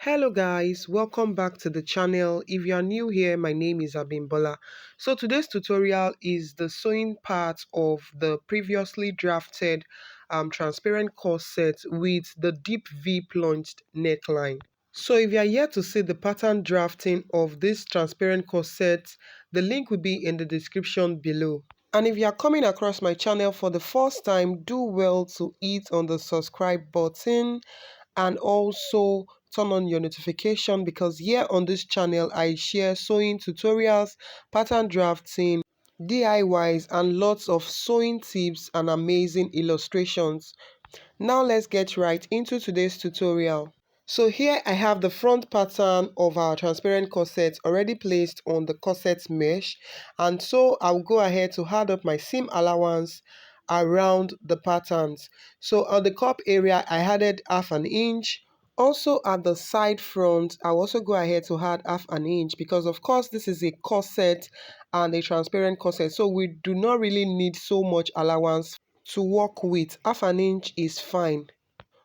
Hello guys, welcome back to the channel. If you are new here, my name is Abimbola. So today's tutorial is the sewing part of the previously drafted transparent corset with the deep V plunged neckline. So if you are yet to see the pattern drafting of this transparent corset, the link will be in the description below. And if you are coming across my channel for the first time, do well to hit on the subscribe button and also turn on your notification because here on this channel I share sewing tutorials, pattern drafting, DIYs and lots of sewing tips and amazing illustrations. Now let's get right into today's tutorial. So here I have the front pattern of our transparent corset already placed on the corset mesh, and so I'll go ahead to add up my seam allowance around the patterns. So on the cup area I added half an inch. Also at the side front I'll also go ahead to add half an inch because of course this is a corset and a transparent corset, so we do not really need so much allowance to work with. Half an inch is fine.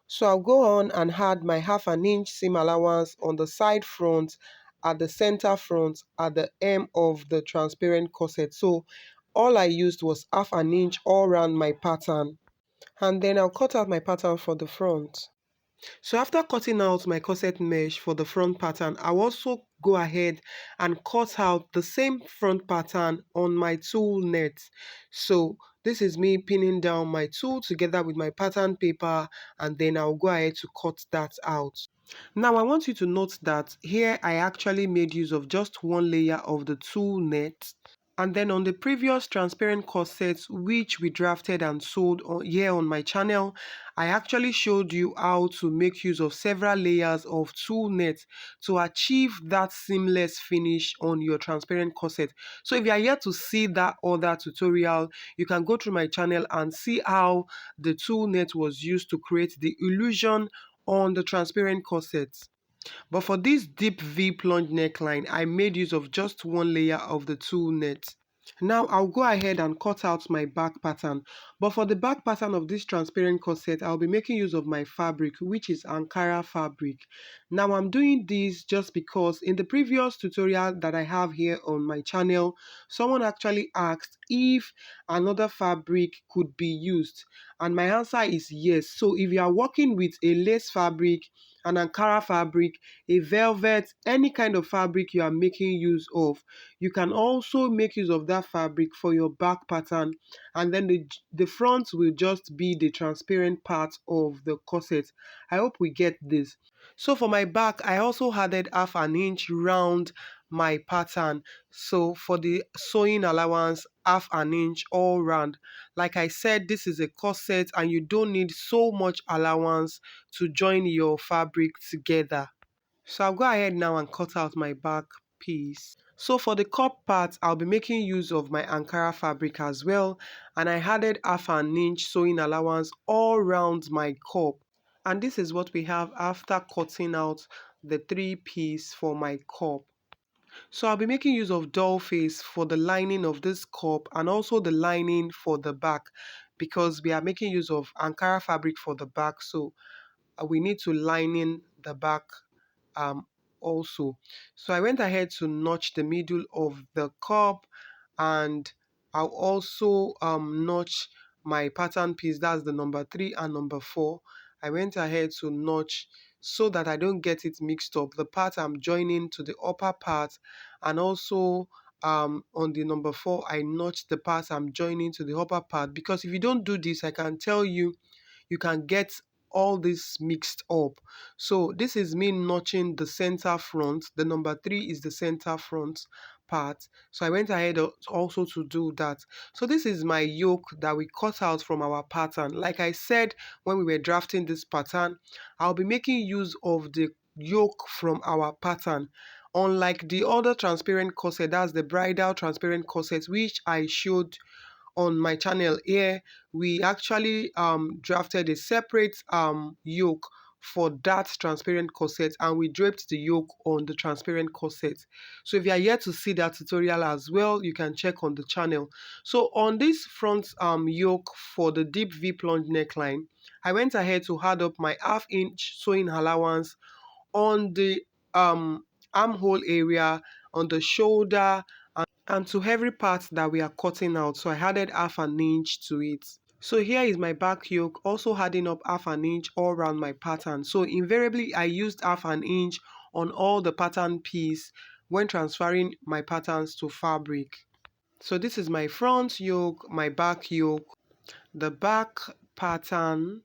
So I'll go on and add my half an inch seam allowance on the side front, at the center front, at the hem of the transparent corset. So all I used was half an inch all around my pattern. And then I'll cut out my pattern for the front. So after cutting out my corset mesh for the front pattern, I'll also go ahead and cut out the same front pattern on my tool net. So this is me pinning down my tool together with my pattern paper, and then I'll go ahead to cut that out. Now I want you to note that here I actually made use of just one layer of the tool net. And then on the previous transparent corsets which we drafted and sold here on my channel, I actually showed you how to make use of several layers of tool net to achieve that seamless finish on your transparent corset. So if you are yet to see that other tutorial, you can go through my channel and see how the tool net was used to create the illusion on the transparent corset. But for this deep V plunge neckline, I made use of just one layer of the tool net. Now I'll go ahead and cut out my back pattern. But for the back pattern of this transparent corset, I'll be making use of my fabric, which is Ankara fabric. Now I'm doing this just because in the previous tutorial that I have here on my channel, someone actually asked if another fabric could be used. And my answer is yes. So if you are working with a lace fabric, an Ankara fabric, a velvet, any kind of fabric you are making use of, you can also make use of that fabric for your back pattern, and then the front will just be the transparent part of the corset. I hope we get this. So for my back, I also added half an inch round my pattern. So for the sewing allowance, half an inch all round. Like I said, this is a corset and you don't need so much allowance to join your fabric together. So I'll go ahead now and cut out my back piece. So for the cup part, I'll be making use of my Ankara fabric as well, and I added half an inch sewing allowance all around my cup. And this is what we have after cutting out the 3-piece for my cup. So I'll be making use of doll face for the lining of this cup and also the lining for the back, because we are making use of Ankara fabric for the back, so we need to line in the back um, also. So I went ahead to notch the middle of the cup, and I'll also notch my pattern piece, that's the number 3 and number 4. I went ahead to notch so that I don't get it mixed up, the part I'm joining to the upper part, and also on the number 4 I notched the part I'm joining to the upper part, because if you don't do this, I can tell you, you can get all this mixed up. So this is me notching the center front. The number 3 is the center front part. So I went ahead also to do that. So this is my yoke that we cut out from our pattern. Like I said when we were drafting this pattern, I'll be making use of the yoke from our pattern. Unlike the other transparent corset, that's the bridal transparent corset, which I showed on my channel here, we actually drafted a separate yoke for that transparent corset, and we draped the yoke on the transparent corset. So if you are yet to see that tutorial as well, you can check on the channel. So on this front yoke for the deep V plunge neckline, I went ahead to add up my half-inch sewing allowance on the armhole area, on the shoulder, and to every part that we are cutting out. So I added half an inch to it. So here is my back yoke, also adding up half an inch all around my pattern. So invariably I used half an inch on all the pattern piece when transferring my patterns to fabric. So this is my front yoke, my back yoke, the back pattern,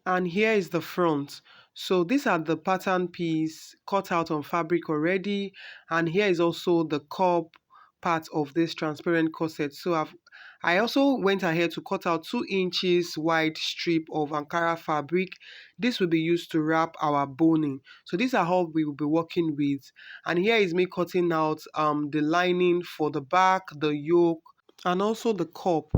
and here is the front. So these are the pattern piece cut out on fabric already, and here is also the cup part of this transparent corset. So I also went ahead to cut out 2 inches wide strip of Ankara fabric. This will be used to wrap our boning. So these are how we will be working with. And here is me cutting out the lining for the back, the yoke, and also the cup.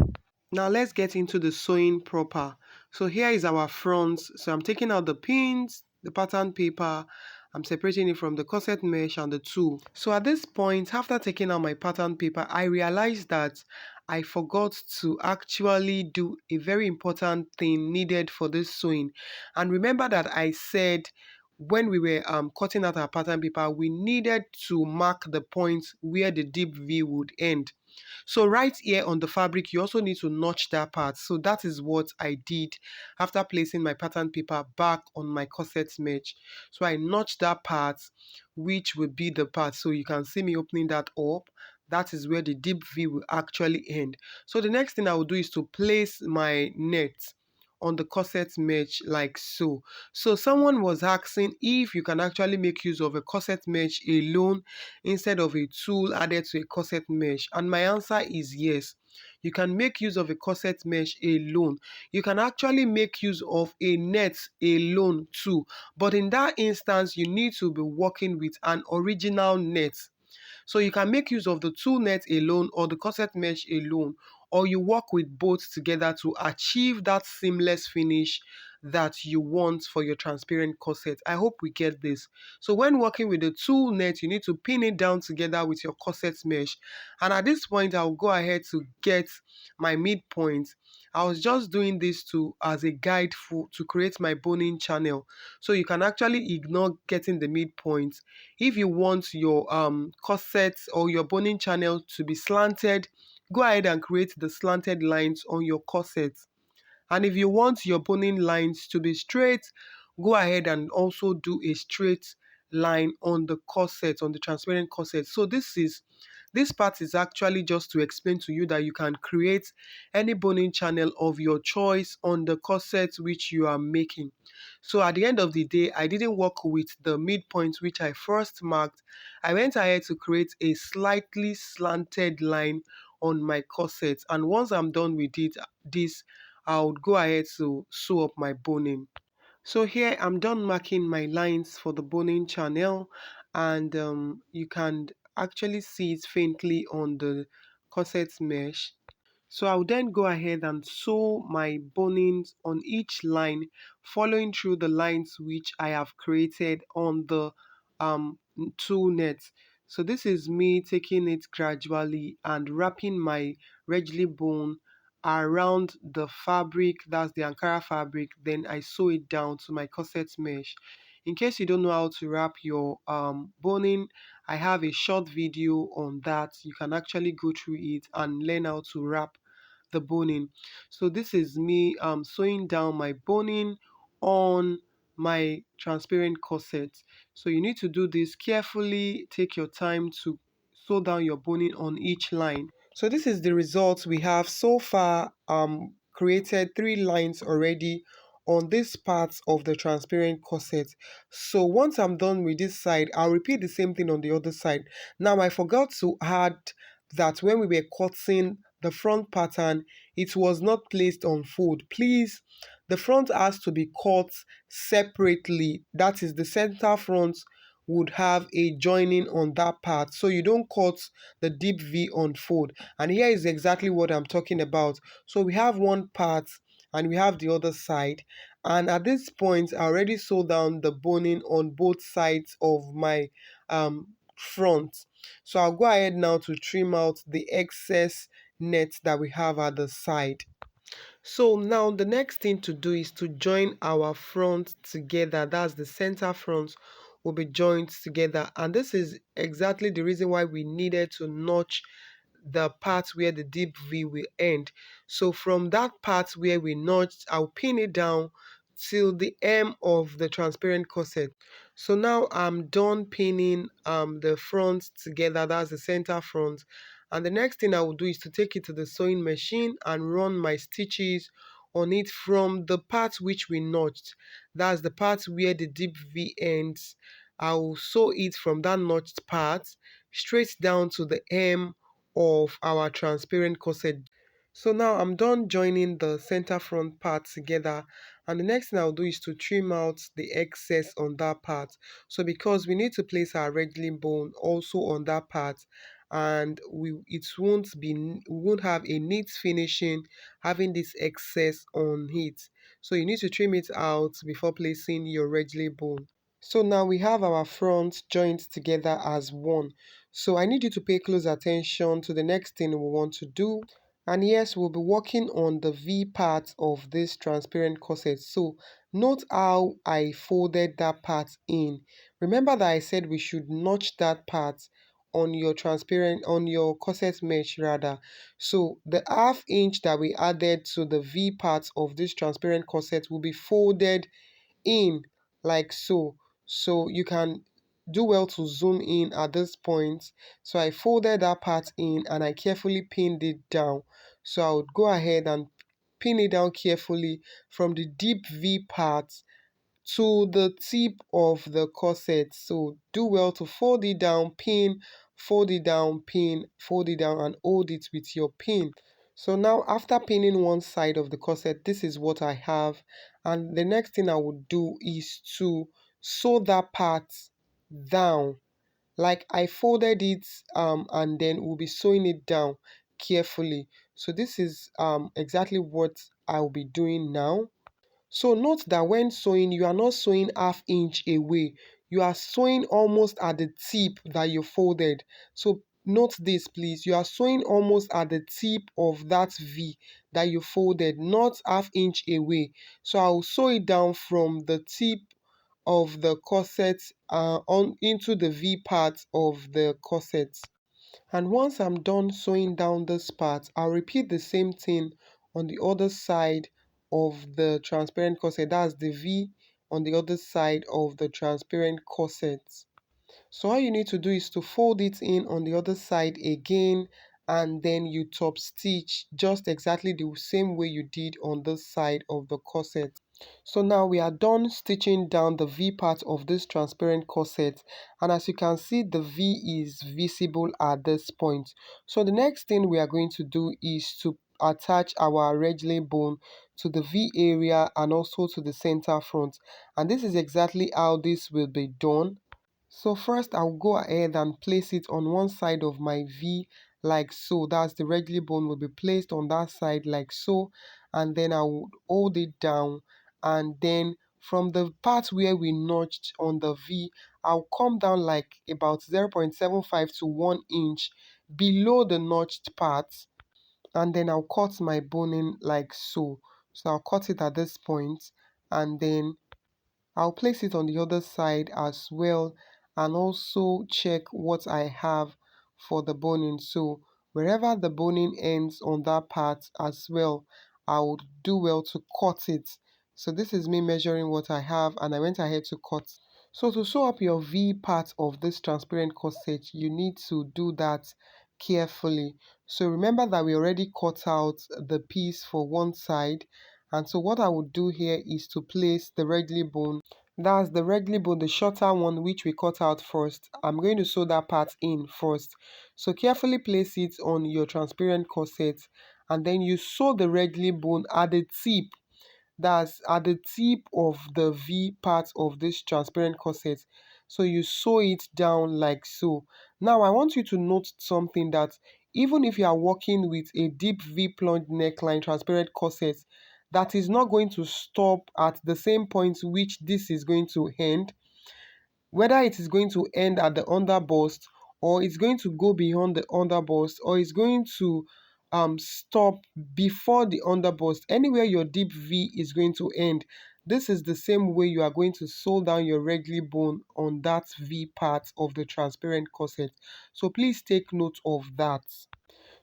Now let's get into the sewing proper. So here is our front. So I'm taking out the pins, the pattern paper, I'm separating it from the corset mesh and the tulle. So at this point, after taking out my pattern paper, I realized that I forgot to actually do a very important thing needed for this sewing. And remember that I said when we were cutting out our pattern paper, we needed to mark the points where the deep V would end. So right here on the fabric, you also need to notch that part. So that is what I did after placing my pattern paper back on my corset mesh. So I notched that part, which will be the part. So you can see me opening that up. That is where the deep V will actually end. So the next thing I will do is to place my net on the corset mesh like so. So someone was asking if you can actually make use of a corset mesh alone instead of a tool added to a corset mesh, and my answer is yes. You can make use of a corset mesh alone. You can actually make use of a net alone too, but in that instance you need to be working with an original net. So you can make use of the tool net alone or the corset mesh alone, or you work with both together to achieve that seamless finish that you want for your transparent corset. I hope we get this. So when working with the tool net, you need to pin it down together with your corset mesh. And at this point, I'll go ahead to get my midpoint. I was just doing this to as a guide to create my boning channel. So you can actually ignore getting the midpoint. If you want your corset or your boning channel to be slanted, go ahead and create the slanted lines on your corset. And if you want your boning lines to be straight, go ahead and also do a straight line on the corset, on the transparent corset. So this part is actually just to explain to you that you can create any boning channel of your choice on the corset which you are making. So at the end of the day, I didn't work with the midpoint which I first marked. I went ahead to create a slightly slanted line on my corset. And once I'm done with this, I would go ahead to sew up my boning. So here I'm done marking my lines for the boning channel, and you can actually see it faintly on the corset mesh. So I'll then go ahead and sew my bonings on each line, following through the lines which I have created on the tool net. So this is me taking it gradually and wrapping my regly bone around the fabric, that's the Ankara fabric, then I sew it down to my corset mesh. In case you don't know how to wrap your boning, I have a short video on that. You can actually go through it and learn how to wrap the boning. So this is me sewing down my boning on my transparent corset. So you need to do this carefully. Take your time to sew down your boning on each line. So this is the result we have so far. Created 3 lines already on this part of the transparent corset. So once I'm done with this side, I'll repeat the same thing on the other side. Now I forgot to add that when we were cutting the front pattern, it was not placed on fold. Please, the front has to be cut separately. That is, the center front would have a joining on that part, so you don't cut the deep V on fold. And here is exactly what I'm talking about. So we have one part and we have the other side, and at this point I already sewed down the boning on both sides of my front. So I'll go ahead now to trim out the excess net that we have at the side. So now the next thing to do is to join our front together. That's the center front will be joined together. And this is exactly the reason why we needed to notch the part where the deep V will end. So from that part where we notched, I'll pin it down till the hem of the transparent corset. So now I'm done pinning the front together, that's the center front. And the next thing I will do is to take it to the sewing machine and run my stitches on it from the part which we notched. That's the part where the deep V ends. I will sew it from that notched part straight down to the hem of our transparent corset. So now I'm done joining the center front part together, and the next thing I'll do is to trim out the excess on that part. So because we need to place our wrangling bone also on that part, and we won't have a neat finishing having this excess on it. So you need to trim it out before placing your wrangling bone. So now we have our front joined together as one. So I need you to pay close attention to the next thing we want to do. And yes, we'll be working on the V part of this transparent corset. So note how I folded that part in. Remember that I said we should notch that part on your corset mesh rather. So the half inch that we added to the V part of this transparent corset will be folded in like so. So you can do well to zoom in at this point. So I folded that part in and I carefully pinned it down. So I would go ahead and pin it down carefully from the deep V part to the tip of the corset. So do well to fold it down, pin, fold it down, pin, fold it down, and hold it with your pin. So now after pinning one side of the corset, this is what I have. And the next thing I would do is to sew that part down. Like I folded it and then we'll be sewing it down carefully. So this is exactly what I'll be doing now. So note that when sewing, you are not sewing half inch away. You are sewing almost at the tip that you folded. So note this please. You are sewing almost at the tip of that V that you folded, not half inch away. So I'll sew it down from the tip of the corset on into the V part of the corset. And once I'm done sewing down this part, I'll repeat the same thing on the other side of the transparent corset. That's the V on the other side of the transparent corset. So all you need to do is to fold it in on the other side again, and then you top stitch just exactly the same way you did on this side of the corset. So now we are done stitching down the V part of this transparent corset, and as you can see the V is visible at this point. So the next thing we are going to do is to attach our wrangling bone to the V area and also to the center front, and this is exactly how this will be done. So first I'll go ahead and place it on one side of my V like so. That's the wrangling bone will be placed on that side like so, and then I would hold it down, and then from the part where we notched on the V, I'll come down like about 0.75 to 1 inch below the notched part, and then I'll cut my boning like so. So I'll cut it at this point, and then I'll place it on the other side as well, and also check what I have for the boning. So wherever the boning ends on that part as well, I would do well to cut it. So this is me measuring what I have, and I went ahead to cut. So to sew up your V part of this transparent corset, you need to do that carefully. So remember that we already cut out the piece for one side, and so what I would do here is to place the wrangling bone. That's the wrangling bone, the shorter one which we cut out first. I'm going to sew that part in first. So carefully place it on your transparent corset, and then you sew the wrangling bone at the tip. That's at the tip of the V part of this transparent corset. So you sew it down like so. Now I want you to note something, that even if you are working with a deep V plunge neckline transparent corset, that is not going to stop at the same point which this is going to end. Whether it is going to end at the underbust, or it's going to go beyond the underbust, or it's going to stop before the underbust. Anywhere your deep V is going to end, this is the same way you are going to sew down your regli bone on that V part of the transparent corset. So please take note of that.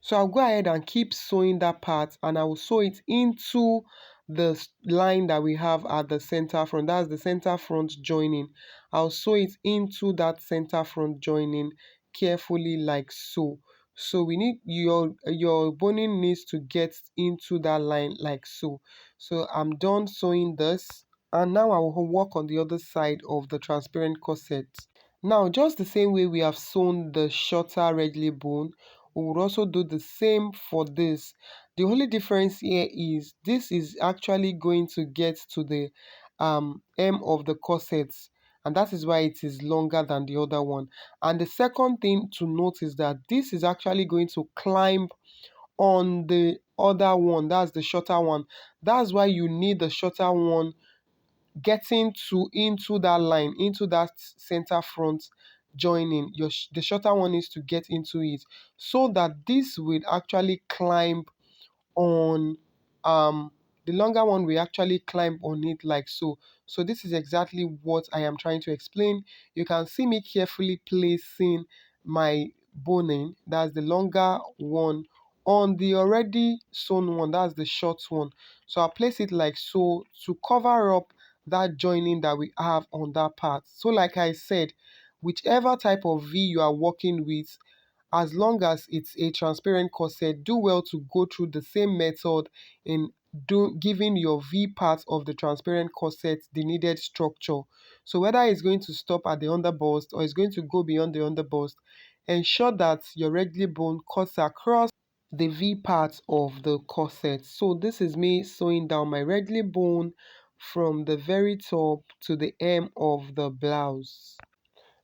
So I'll go ahead and keep sewing that part, and I will sew it into the line that we have at the center front. That's the center front joining. I'll sew it into that center front joining carefully like so. So we need your boning needs to get into that line like so. So I'm done sewing this, and now I will work on the other side of the transparent corset. Now, just the same way we have sewn the shorter regli bone, we would also do the same for this. The only difference here is this is actually going to get to the hem of the corset, and that is why it is longer than the other one. And the second thing to note is that this is actually going to climb on the other one, that's the shorter one. That's why you need the shorter one getting to into that line, into that center front joining. The shorter one is to get into it, so that this will actually climb on the longer one we actually climb on it like so. So this is exactly what I am trying to explain. You can see me carefully placing my boning, that's the longer one, on the already sewn one, that's the short one. So I'll place it like so to cover up that joining that we have on that part. So like I said, whichever type of V you are working with, as long as it's a transparent corset, do well to go through the same method in giving your V part of the transparent corset the needed structure. So whether it's going to stop at the underbust or it's going to go beyond the underbust, ensure that your regli bone cuts across the V part of the corset. So this is me sewing down my regli bone from the very top to the hem of the blouse.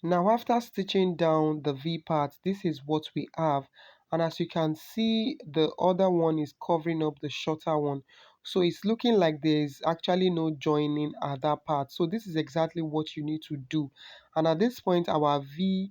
Now, after stitching down the V part, this is what we have. And as you can see, the other one is covering up the shorter one. So it's looking like there's actually no joining at that part. So this is exactly what you need to do. And at this point, our V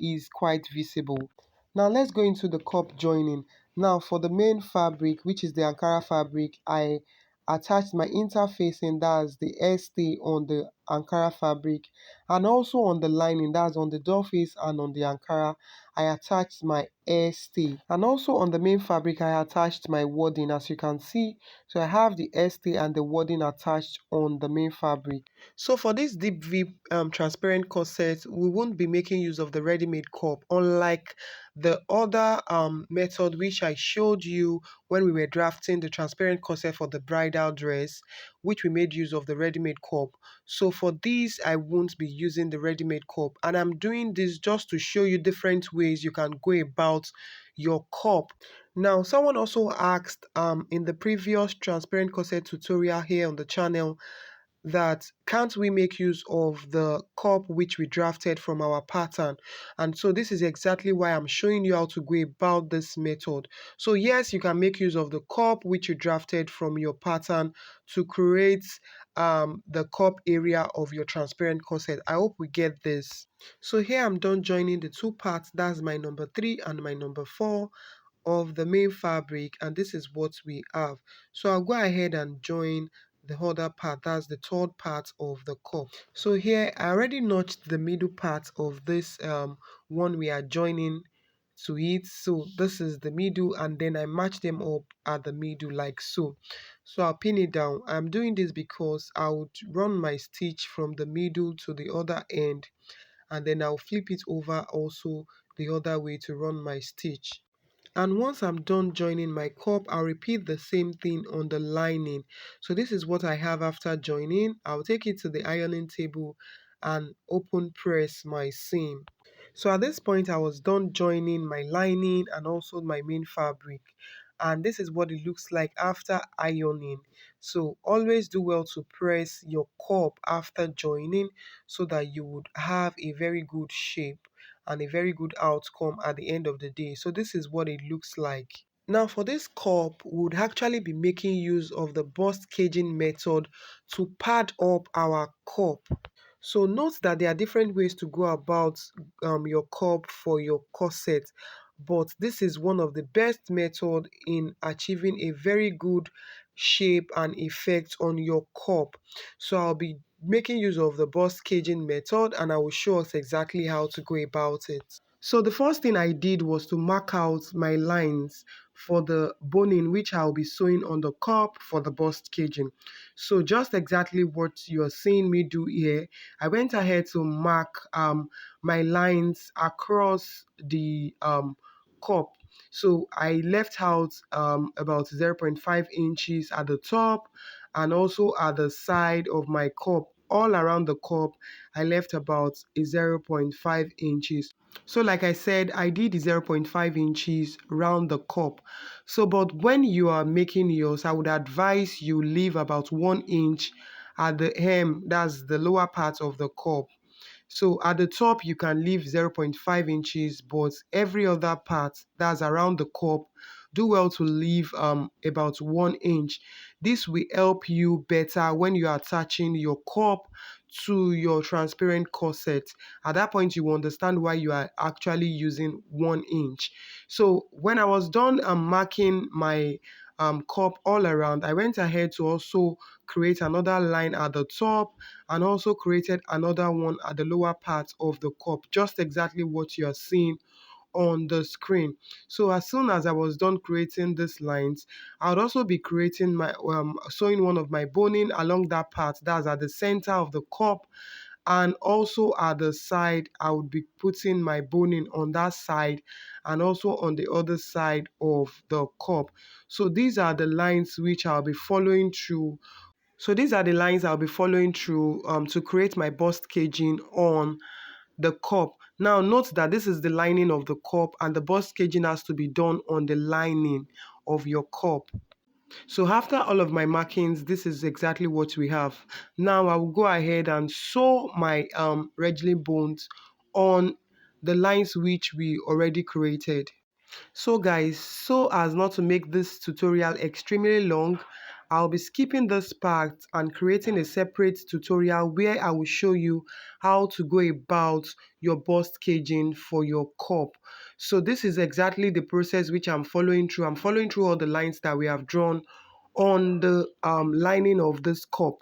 is quite visible. Now let's go into the cup joining. Now for the main fabric, which is the Ankara fabric, I attached my interfacing, that's the stay on the Ankara fabric, and also on the lining, that's on the door face and on the Ankara, I attached my stay. And also on the main fabric, I attached my wording, as you can see. So I have the stay and the wording attached on the main fabric. So for this deep V transparent corset, we won't be making use of the ready-made cup, unlike the other method which I showed you when we were drafting the transparent corset for the bridal dress, which we made use of the ready-made cup. So for these, I won't be using the ready-made cup, and I'm doing this just to show you different ways you can go about your cup. Now, someone also asked in the previous transparent corset tutorial here on the channel that can't we make use of the cup which we drafted from our pattern. And so this is exactly why I'm showing you how to go about this method. So yes, you can make use of the cup which you drafted from your pattern to create the cup area of your transparent corset. I hope we get this. So here I'm done joining the two parts, that's my number 3 and my number 4 of the main fabric, and this is what we have. So I'll go ahead and join the other part, that's the third part of the cup. So here I already notched the middle part of this one we are joining to it. So this is the middle, and then I match them up at the middle like so. So I'll pin it down. I'm doing this because I would run my stitch from the middle to the other end, and then I'll flip it over also the other way to run my stitch. And once I'm done joining my cup, I'll repeat the same thing on the lining. So this is what I have after joining. I'll take it to the ironing table and open press my seam. So at this point, I was done joining my lining and also my main fabric. And this is what it looks like after ironing. So always do well to press your cup after joining so that you would have a very good shape and a very good outcome at the end of the day. So this is what it looks like. Now for this cup, we would actually be making use of the bust caging method to pad up our cup. So note that there are different ways to go about your cup for your corset, but this is one of the best method in achieving a very good shape and effect on your cup. So I'll be making use of the bust caging method, and I will show us exactly how to go about it. So the first thing I did was to mark out my lines for the boning which I'll be sewing on the cup for the bust caging. So just exactly what you're seeing me do here, I went ahead to mark my lines across the cup. So I left out about 0.5 inches at the top and also at the side of my cup. All around the cup, I left about a 0.5 inches. So like I said, I did 0.5 inches round the cup. So but when you are making yours, I would advise you leave about 1 inch at the hem, that's the lower part of the cup. So at the top, you can leave 0.5 inches, but every other part that's around the cup, do well to leave about 1 inch. This will help you better when you are attaching your cup to your transparent corset. At that point, you will understand why you are actually using 1 inch. So when I was done marking my cup all around, I went ahead to also create another line at the top and also created another one at the lower part of the cup, just exactly what you are seeing on the screen. So as soon as I was done creating these lines, I would also be creating my sewing one of my boning along that part, that's at the center of the cup, and also at the side I would be putting my boning on that side and also on the other side of the cup. So these are the lines which I'll be following through. So these are the lines I'll be following through to create my bust caging on the cup. Now note that this is the lining of the cup and the bust caging has to be done on the lining of your cup. So after all of my markings, this is exactly what we have. Now I will go ahead and sew my regling bones on the lines which we already created. So guys, so as not to make this tutorial extremely long, I'll be skipping this part and creating a separate tutorial where I will show you how to go about your bust caging for your cup. So this is exactly the process which I'm following through. I'm following through all the lines that we have drawn on the lining of this cup.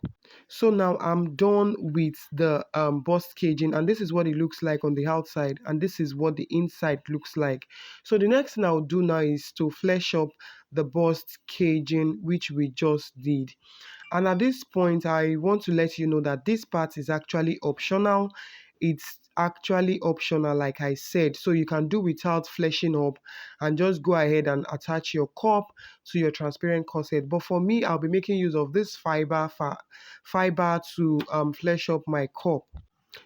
So now I'm done with the bust caging, and this is what it looks like on the outside and this is what the inside looks like. So the next thing I'll do now is to flesh up the bust caging which we just did. And at this point, I want to let you know that this part is actually optional. It's actually optional, like I said. So you can do without fleshing up and just go ahead and attach your cup to your transparent corset. But for me, I'll be making use of this fiber to flesh up my cup.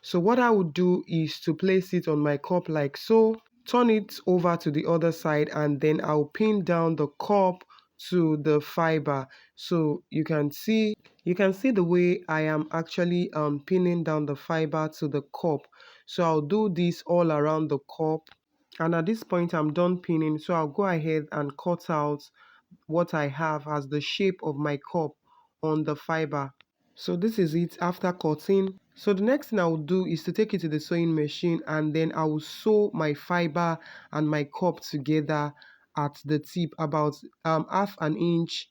So what I would do is to place it on my cup like so, turn it over to the other side, and then I'll pin down the cup to the fiber. So you can see the way I am actually pinning down the fiber to the cup. So I'll do this all around the cup, and at this point I'm done pinning, so I'll go ahead and cut out what I have as the shape of my cup on the fiber. So this is it after cutting. So the next thing I will do is to take it to the sewing machine, and then I will sew my fiber and my cup together at the tip, about half an inch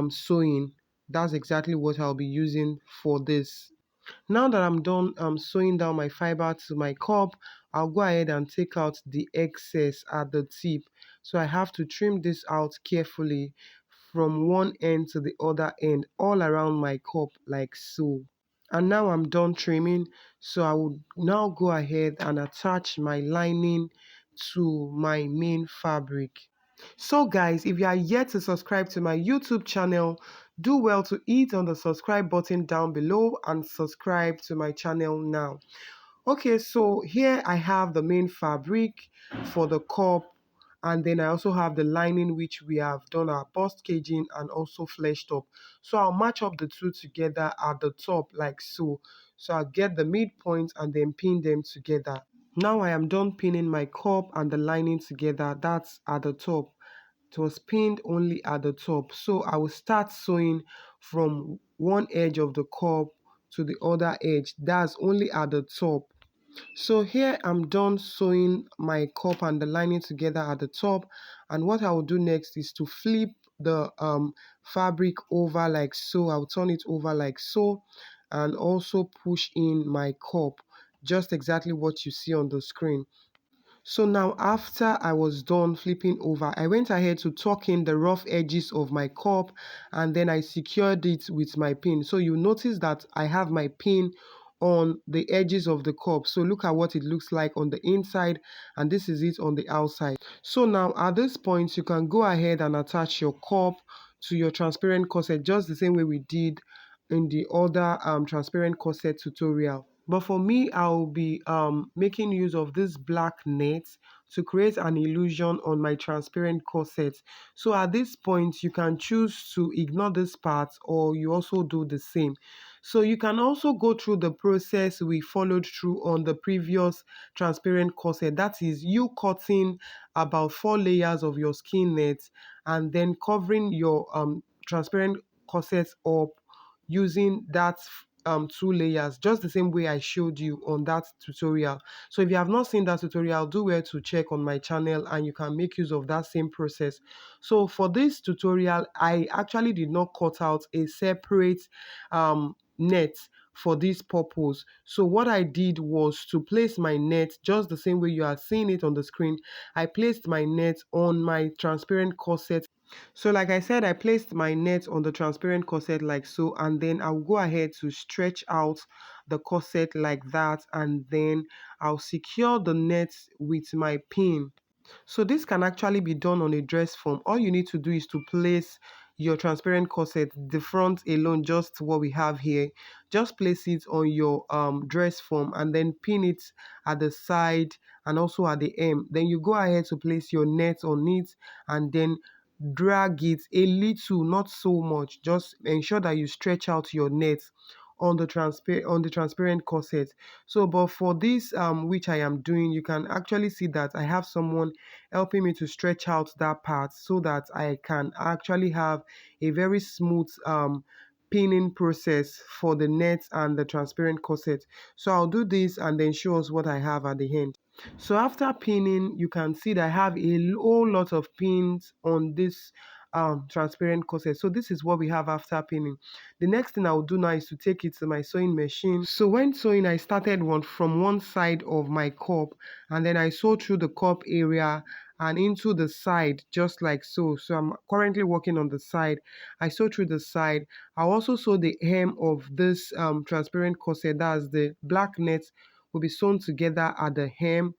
sewing. That's exactly what I'll be using for this. Now that I'm done sewing down my fiber to my cup, I'll go ahead and take out the excess at the tip. So I have to trim this out carefully from one end to the other end all around my cup like so. And now I'm done trimming, so I will now go ahead and attach my lining to my main fabric. So guys, if you are yet to subscribe to my YouTube channel, do well to hit on the subscribe button down below and subscribe to my channel now. Okay, so here I have the main fabric for the cup, and then I also have the lining which we have done our bust caging and also fleshed up. So I'll match up the two together at the top like so. So I'll get the midpoint and then pin them together. Now I am done pinning my cup and the lining together. That's at the top. It was pinned only at the top. So I will start sewing from one edge of the cup to the other edge. That's only at the top. So here I'm done sewing my cup and the lining together at the top, and what I will do next is to flip the fabric over like so. I'll turn it over like so and also push in my cup, just exactly what you see on the screen. So now after I was done flipping over, I went ahead to tuck in the rough edges of my cup, and then I secured it with my pin. So you notice that I have my pin on the edges of the cup. So look at what it looks like on the inside, and this is it on the outside. So now at this point, you can go ahead and attach your cup to your transparent corset just the same way we did in the other transparent corset tutorial. But for me, I'll be making use of this black net to create an illusion on my transparent corset. So at this point, you can choose to ignore this part, or you also do the same. So you can also go through the process we followed through on the previous transparent corset. That is you cutting about 4 layers of your skin net and then covering your transparent corset up using that 2 layers, just the same way I showed you on that tutorial. So if you have not seen that tutorial, do well to check on my channel and you can make use of that same process. So for this tutorial, I actually did not cut out a separate net for this purpose. So what I did was to place my net just the same way you are seeing it on the screen. I placed my net on my transparent corset. So like I said, I placed my net on the transparent corset like so, and then I'll go ahead to stretch out the corset like that, and then I'll secure the net with my pin. So this can actually be done on a dress form. All you need to do is to place your transparent corset, the front alone, just what we have here. Just place it on your dress form and then pin it at the side and also at the hem. Then you go ahead to place your net on it and then drag it a little, not so much. Just ensure that you stretch out your net on the transparent corset. So but for this which I am doing, you can actually see that I have someone helping me to stretch out that part so that I can actually have a very smooth pinning process for the net and the transparent corset. So I'll do this and then show us what I have at the end. So after pinning, you can see that I have a whole lot of pins on this transparent corset. So this is what we have after pinning. The next thing I will do now is to take it to my sewing machine. So when sewing, I started one from one side of my cup, and then I sew through the cup area and into the side just like so. So I'm currently working on the side. I sew through the side. I also sew the hem of this transparent corset. That's the black net will be sewn together at the hem,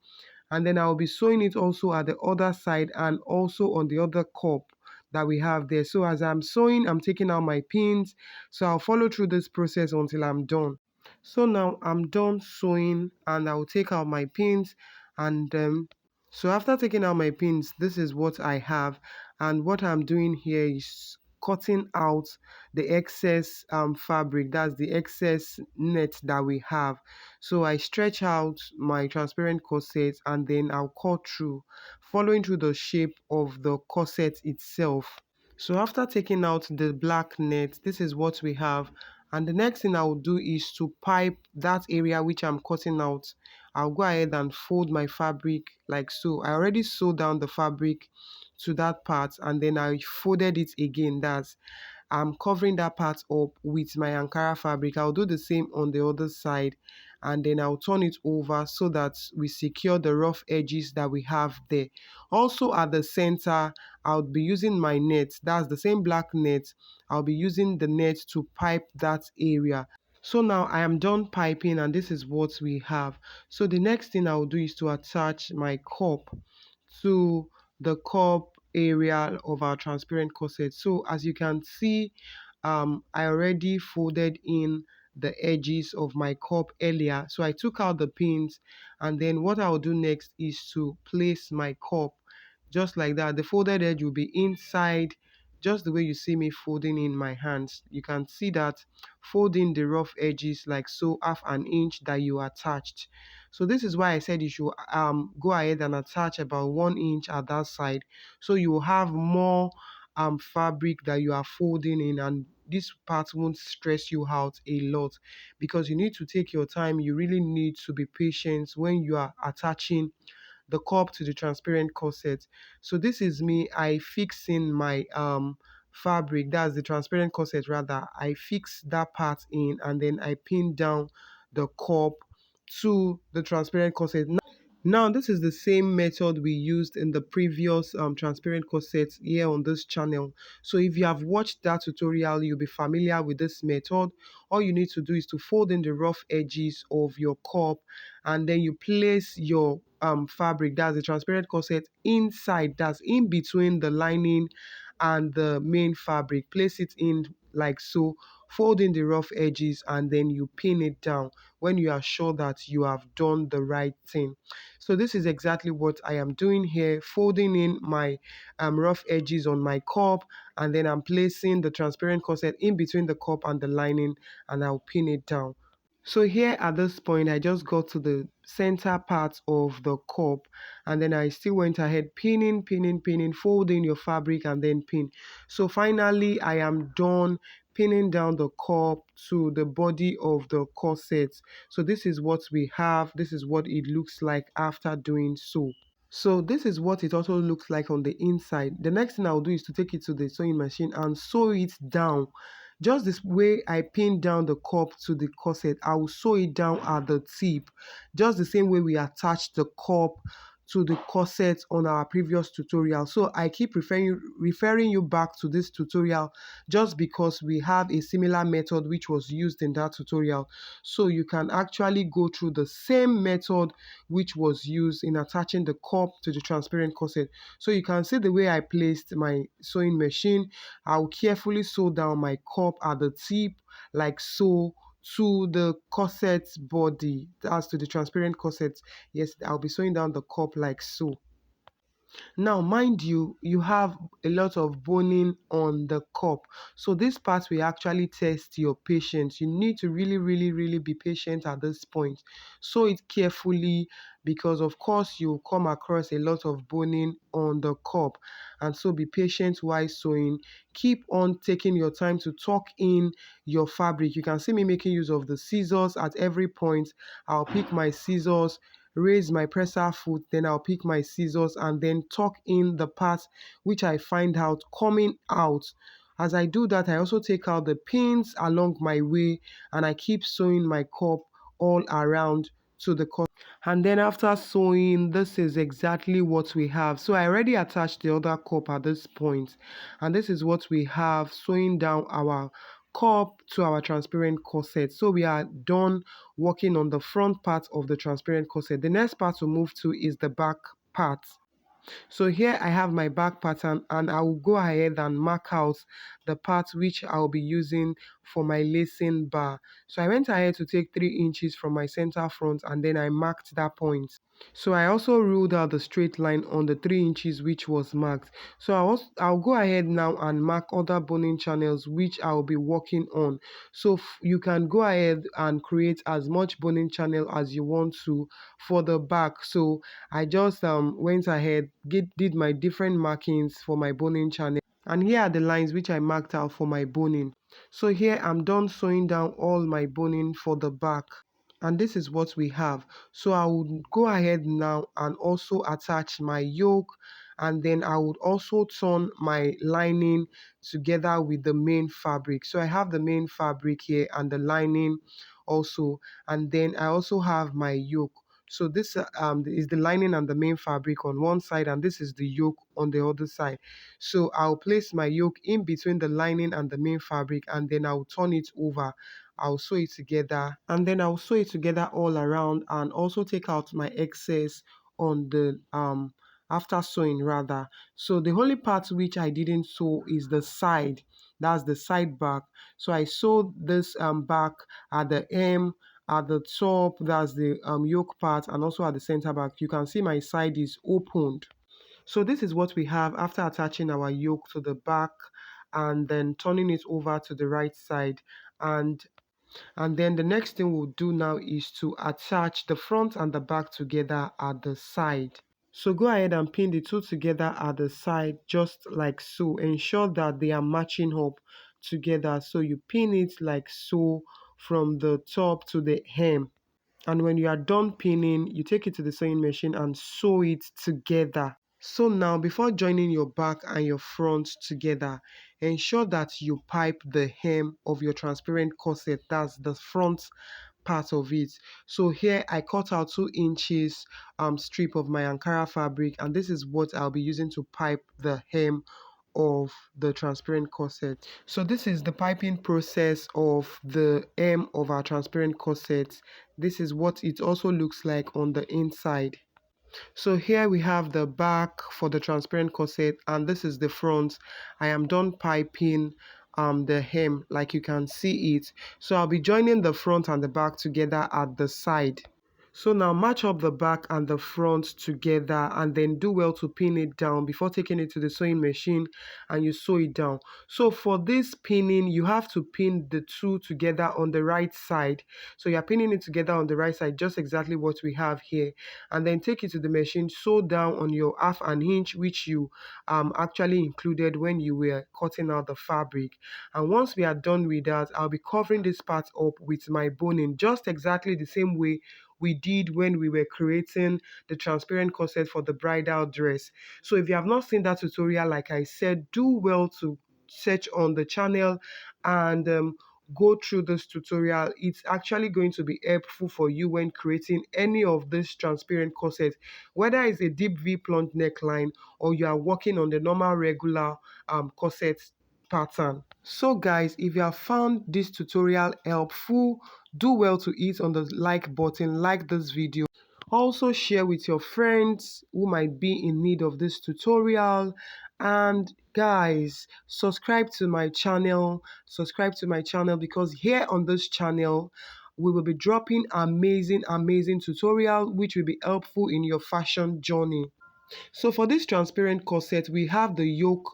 and then I'll be sewing it also at the other side and also on the other cup that we have there. So as I'm sewing, I'm taking out my pins. So I'll follow through this process until I'm done. So now I'm done sewing and I'll take out my pins, and so after taking out my pins, this is what I have, and what I'm doing here is cutting out the excess fabric, that's the excess net that we have. So I stretch out my transparent corset and then I'll cut through, following through the shape of the corset itself. So after taking out the black net, this is what we have. And the next thing I will do is to pipe that area which I'm cutting out. I'll go ahead and fold my fabric like so. I already sewed down the fabric to that part and then I folded it again. That's I'm covering that part up with my Ankara fabric. I'll do the same on the other side, and then I'll turn it over so that we secure the rough edges that we have there. Also at the center, I'll be using my net. That's the same black net. I'll be using the net to pipe that area. So now I am done piping and this is what we have. So the next thing I'll do is to attach my cup to the cup area of our transparent corset. So as you can see, I already folded in the edges of my cup earlier. So I took out the pins, and then what I'll do next is to place my cup just like that. The folded edge will be inside, just the way you see me folding in my hands. You can see that folding the rough edges like so, 1/2 inch that you attached. So this is why I said you should go ahead and attach about 1 inch at that side, so you will have more fabric that you are folding in, and this part won't stress you out a lot, because you need to take your time. You really need to be patient when you are attaching the cup to the transparent corset. So this is me. I fix in my fabric, that's the transparent corset rather. I fix that part in, and then I pin down the cup to the transparent corset. Now, this is the same method we used in the previous transparent corset here on this channel. So if you have watched that tutorial, you'll be familiar with this method. All you need to do is to fold in the rough edges of your cup, and then you place your fabric, that's the transparent corset, inside, that's in between the lining and the main fabric. Place it in like so, fold in the rough edges, and then you pin it down when you are sure that you have done the right thing. So this is exactly what I am doing here, folding in my rough edges on my cup, and then I'm placing the transparent corset in between the cup and the lining, and I'll pin it down. So here at this point, I just got to the center part of the cup, and then I still went ahead pinning, folding your fabric and then pin. So finally, I am done pinning down the cup to the body of the corset. So this is what we have. This is what it looks like after doing so. So this is what it also looks like on the inside. The next thing I'll do is to take it to the sewing machine and sew it down. Just this way I pin down the cup to the corset, I will sew it down at the tip. Just the same way we attach the cup to the corset on our previous tutorial. So I keep referring you back to this tutorial just because we have a similar method which was used in that tutorial. So you can actually go through the same method which was used in attaching the cup to the transparent corset. So you can see the way I placed my sewing machine. I'll carefully sew down my cup at the tip like so to the corset body, as to the transparent corset. Yes, I'll be sewing down the cup like so. Now, mind you, you have a lot of boning on the cup. So this part will actually test your patience. You need to really be patient at this point. Sew it carefully, because of course you'll come across a lot of boning on the cup. And so be patient while sewing. Keep on taking your time to tuck in your fabric. You can see me making use of the scissors at every point. I'll pick my scissors, raise my presser foot, then I'll pick my scissors and then tuck in the part which I find out coming out. As I do that, I also take out the pins along my way, and I keep sewing my cup all around to the cup. And then after sewing, this is exactly what we have. So I already attached the other cup at this point, and this is what we have, sewing down our cup to our transparent corset. So we are done working on the front part of the transparent corset. The next part to move to is the back part. So here I have my back pattern, and I will go ahead and mark out the part which I'll be using for my lacing bar. So I went ahead to take 3 inches from my center front, and then I marked that point. So I also ruled out the straight line on the 3 inches which was marked. So I'll go ahead now and mark other boning channels which I'll be working on. So you can go ahead and create as much boning channel as you want to for the back. So I just went ahead, did my different markings for my boning channel. And here are the lines which I marked out for my boning. So here I'm done sewing down all my boning for the back. And this is what we have. So I would go ahead now and also attach my yoke, and then I would also turn my lining together with the main fabric. So I have the main fabric here and the lining also, and then I also have my yoke. So this is the lining and the main fabric on one side, and this is the yoke on the other side. So I'll place my yoke in between the lining and the main fabric, and then I'll turn it over. I'll sew it together, and then I'll sew it together all around, and also take out my excess on the after sewing rather. So the only part which I didn't sew is the side, that's the side back. So I sewed this back at the hem, at the top, that's the yoke part, and also at the center back. You can see my side is opened. So this is what we have after attaching our yoke to the back and then turning it over to the right side. And then the next thing we'll do now is to attach the front and the back together at the side. So go ahead and pin the two together at the side just like so. Ensure that they are matching up together. So you pin it like so from the top to the hem. And when you are done pinning, you take it to the sewing machine and sew it together. So now, before joining your back and your front together, ensure that you pipe the hem of your transparent corset. That's the front part of it. So here I cut out 2 inches strip of my Ankara fabric, and this is what I'll be using to pipe the hem of the transparent corset. So this is the piping process of the hem of our transparent corset. This is what it also looks like on the inside. So here we have the back for the transparent corset, and this is the front. I am done piping the hem, like you can see it. So I'll be joining the front and the back together at the side. So now match up the back and the front together, and then do well to pin it down before taking it to the sewing machine and you sew it down. So for this pinning, you have to pin the two together on the right side. So you're pinning it together on the right side, just exactly what we have here. And then take it to the machine, sew down on your half an inch, which you actually included when you were cutting out the fabric. And once we are done with that, I'll be covering this part up with my boning, just exactly the same way we did when we were creating the transparent corset for the bridal dress. So if you have not seen that tutorial, like I said, do well to search on the channel and go through this tutorial. It's actually going to be helpful for you when creating any of this transparent corset, whether it's a deep V plunge neckline or you are working on the normal regular corset pattern. So guys, if you have found this tutorial helpful, do well to hit on the like button, like this video. Also share with your friends who might be in need of this tutorial. And guys, subscribe to my channel, because here on this channel we will be dropping amazing tutorial which will be helpful in your fashion journey. So for this transparent corset, we have the yoke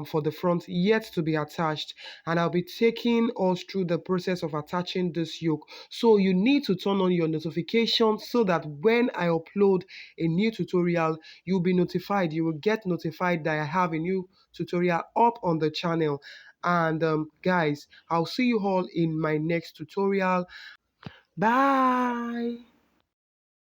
for the front yet to be attached, and I'll be taking us through the process of attaching this yoke. So you need to turn on your notifications so that when I upload a new tutorial, you'll be notified. You will get notified that I have a new tutorial up on the channel. And guys, I'll see you all in my next tutorial. Bye.